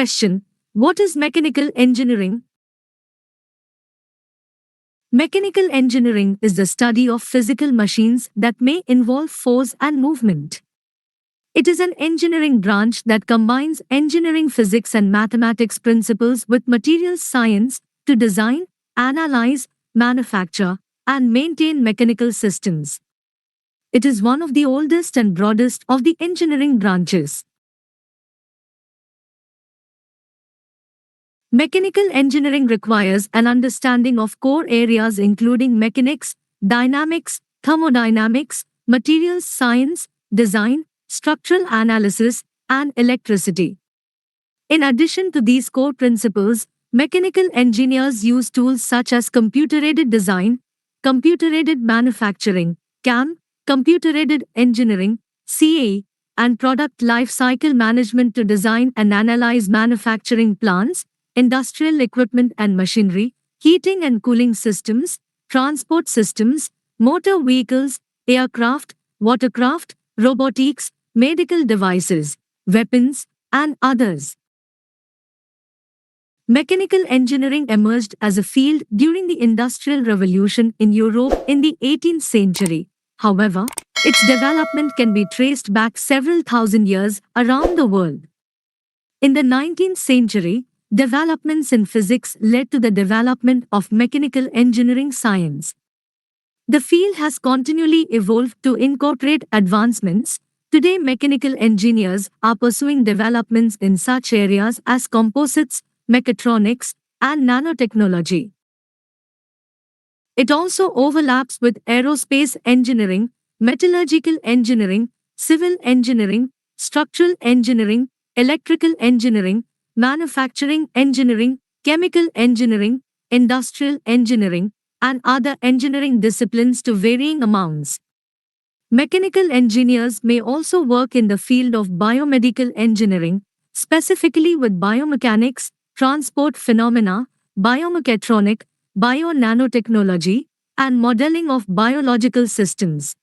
Question: what is mechanical engineering? Mechanical engineering is the study of physical machines that may involve force and movement. It is an engineering branch that combines engineering physics and mathematics principles with materials science to design, analyze, manufacture, and maintain mechanical systems. It is one of the oldest and broadest of the engineering branches. Mechanical engineering requires an understanding of core areas including mechanics, dynamics, thermodynamics, materials science, design, structural analysis, and electricity. In addition to these core principles, mechanical engineers use tools such as computer-aided design, computer-aided manufacturing, CAM, computer-aided engineering, CAE, and product life cycle management to design and analyze manufacturing plants, industrial equipment and machinery, heating and cooling systems, transport systems, motor vehicles, aircraft, watercraft, robotics, medical devices, weapons, and others. Mechanical engineering emerged as a field during the Industrial Revolution in Europe in the 18th century. However, its development can be traced back several thousand years around the world. In the 19th century, developments in physics led to the development of mechanical engineering science. The field has continually evolved to incorporate advancements. Today, mechanical engineers are pursuing developments in such areas as composites, mechatronics, and nanotechnology. It also overlaps with aerospace engineering, metallurgical engineering, civil engineering, structural engineering, electrical engineering, manufacturing engineering, chemical engineering, industrial engineering, and other engineering disciplines to varying amounts. Mechanical engineers may also work in the field of biomedical engineering, specifically with biomechanics, transport phenomena, biomechatronic, bio-nanotechnology, and modeling of biological systems.